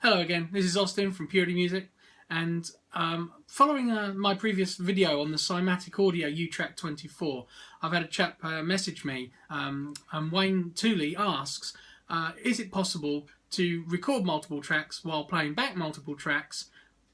Hello again, this is Austin from Purity Music, and following my previous video on the Cymatic Audio uTrack 24, I've had a chap message me, and Wayne Tooley asks, is it possible to record multiple tracks while playing back multiple tracks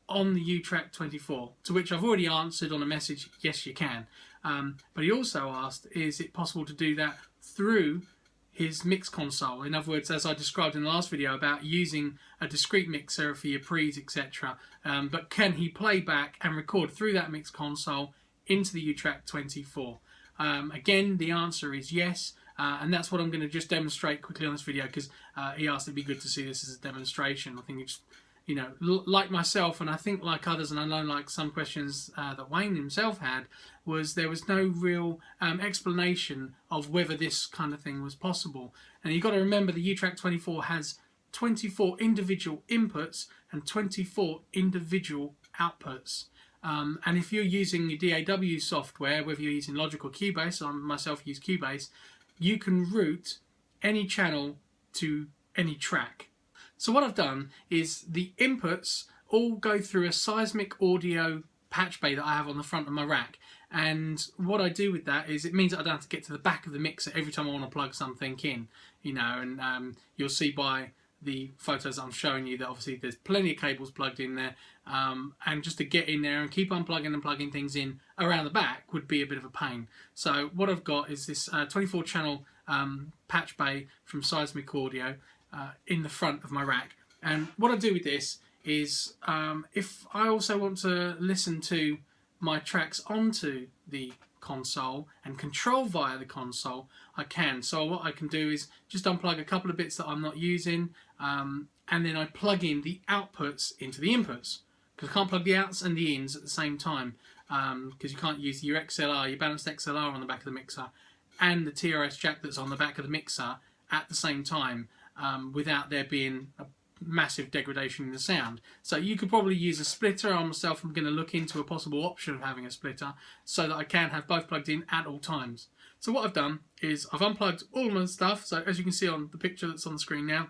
on the uTrack 24? To which I've already answered on a message, yes you can. But he also asked, is it possible to do that through his mix console? In other words, as I described in the last video about using a discrete mixer for your pre's, etc. But can he play back and record through that mix console into the uTrack 24? Again, the answer is yes, and that's what I'm going to just demonstrate quickly on this video, because he asked it'd be good to see this as a demonstration. I think it's, you know, like myself, and I think like others, and I know like some questions that Wayne himself had, was there was no real explanation of whether this kind of thing was possible. And you've got to remember the uTrack 24 has 24 individual inputs and 24 individual outputs. And if you're using your DAW software, whether you're using Logic or Cubase, I myself use Cubase, you can route any channel to any track. So what I've done is the inputs all go through a Cymatic audio patch bay that I have on the front of my rack. And what I do with that is it means that I don't have to get to the back of the mixer every time I want to plug something in, you know, and you'll see by the photos that I'm showing you that obviously there's plenty of cables plugged in there, and just to get in there and keep unplugging and plugging things in around the back would be a bit of a pain. So what I've got is this 24 channel patch bay from Cymatic Audio in the front of my rack. And what I do with this is if I also want to listen to my tracks onto the console and control via the console, I can. So what I can do is just unplug a couple of bits that I'm not using, and then I plug in the outputs into the inputs, because I can't plug the outs and the ins at the same time, because you can't use your XLR, your balanced XLR on the back of the mixer and the TRS jack that's on the back of the mixer at the same time, without there being a massive degradation in the sound. So you could probably use a splitter. I myself am going to look into a possible option of having a splitter so that I can have both plugged in at all times. So what I've done is I've unplugged all of my stuff. So as you can see on the picture that's on the screen now,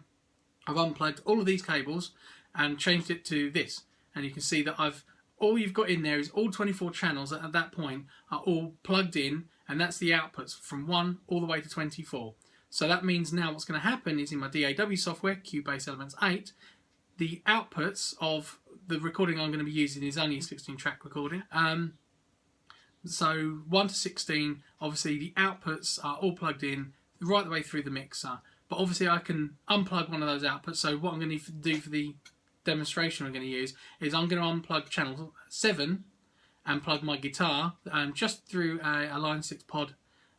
I've unplugged all of these cables and changed it to this. And you can see that all you've got in there is all 24 channels at that point are all plugged in, and that's the outputs from 1 all the way to 24. So that means now what's going to happen is in my DAW software, Cubase Elements 8, the outputs of the recording I'm going to be using is only a 16 track recording. So 1 to 16, obviously the outputs are all plugged in right the way through the mixer. But obviously I can unplug one of those outputs. So what I'm going to do for the demonstration I'm going to use is I'm going to unplug channel 7 and plug my guitar just through a Line 6 Pod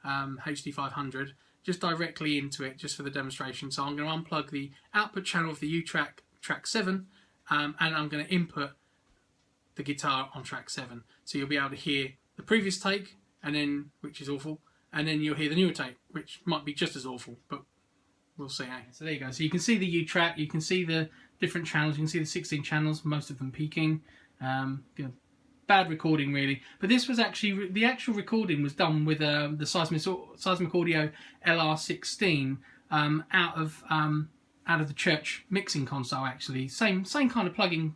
HD 500. Just directly into it, just for the demonstration. So I'm going to unplug the output channel of the uTrack track 7, and I'm going to input the guitar on track 7. So you'll be able to hear the previous take, and then, which is awful, and then you'll hear the newer take, which might be just as awful, but we'll see. So there you go. So you can see the uTrack, you can see the different channels, you can see the 16 channels, most of them peaking. Bad recording really, but this was actually, the actual recording was done with the Cymatic Audio LR16 out of the church mixing console. Actually, same kind of plugging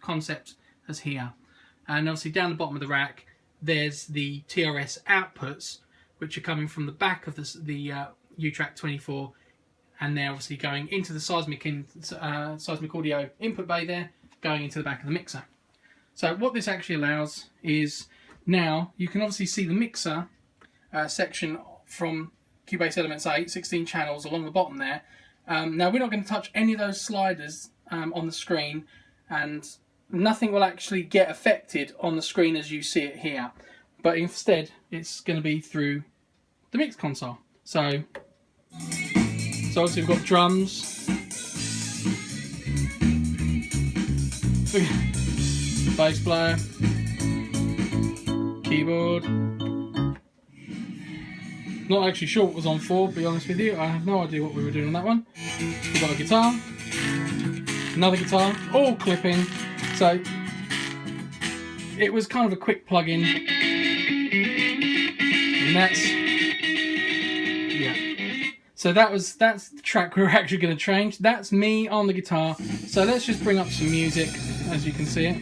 concept as here. And obviously down the bottom of the rack, there's the TRS outputs, which are coming from the back of the uTrack 24, and they're obviously going into the Cymatic Audio input bay there, going into the back of the mixer. So what this actually allows is, now you can obviously see the mixer section from Cubase Elements 8, 16 channels along the bottom there. Now we're not going to touch any of those sliders on the screen, and nothing will actually get affected on the screen as you see it here. But instead it's going to be through the mix console. So obviously we've got drums, bass player, keyboard. Not actually sure what was on 4, to be honest with you. I have no idea what we were doing on that one. We've got a guitar, another guitar, all clipping. So it was kind of a quick plug-in, and that's, yeah. So that's the track we're actually going to change. That's me on the guitar. So let's just bring up some music, as you can see it.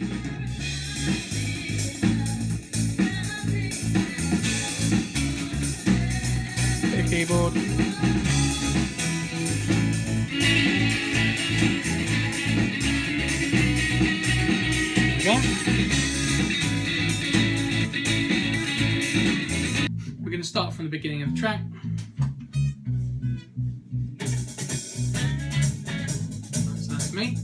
Bit of keyboard. There we go. We're going to start from the beginning of the track. So that's me.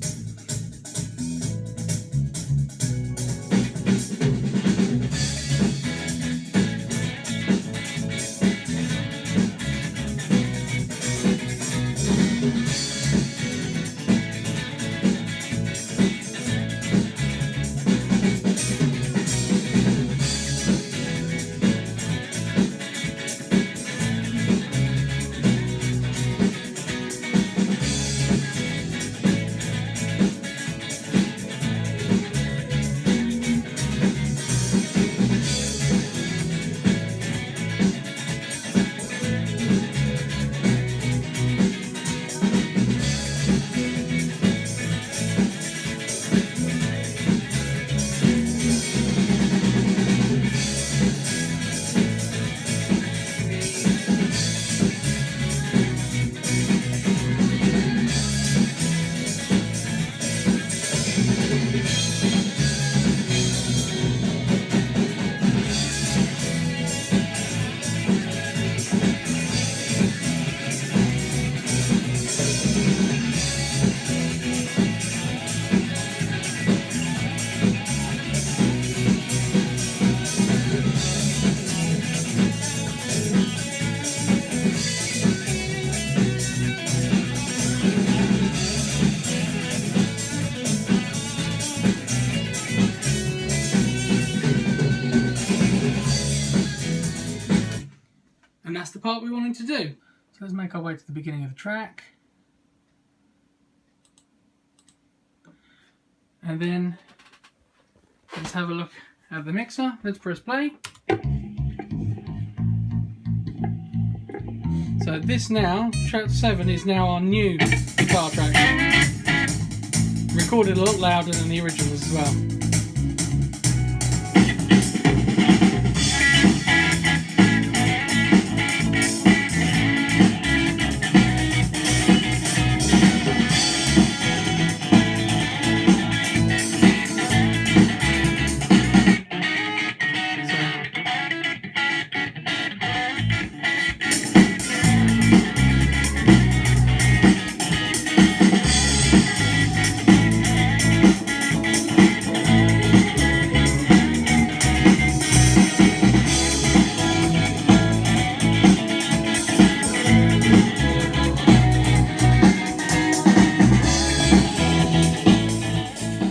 And that's the part we wanted to do. So let's make our way to the beginning of the track. And then let's have a look at the mixer. Let's press play. So this now, track 7 is now our new guitar track. Recorded a lot louder than the originals as well.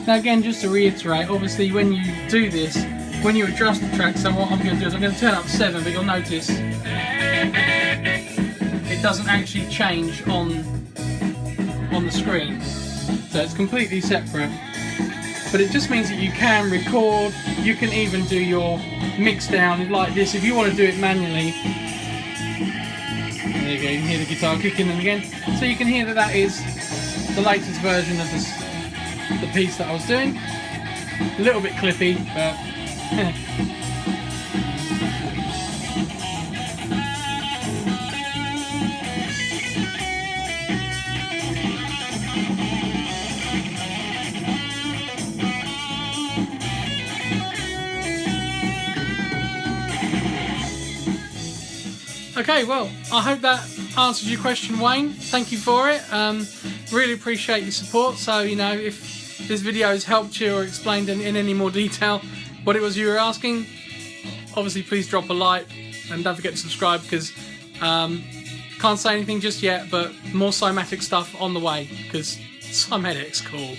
Now again, just to reiterate, obviously when you do this, when you adjust the track, so what I'm going to do is I'm going to turn up 7, but you'll notice it doesn't actually change on the screen. So it's completely separate. But it just means that you can record, you can even do your mix down like this if you want to do it manually. There you go, you can hear the guitar kicking in again. So you can hear that that is the latest version of the piece that I was doing. A little bit clippy, but okay, well, I hope that answers your question, Wayne. Thank you for it. Really appreciate your support. So, you know, if this video has helped you or explained in any more detail what it was you were asking, obviously please drop a like and don't forget to subscribe, because can't say anything just yet, but more Cymatic stuff on the way, because Cymatic's cool.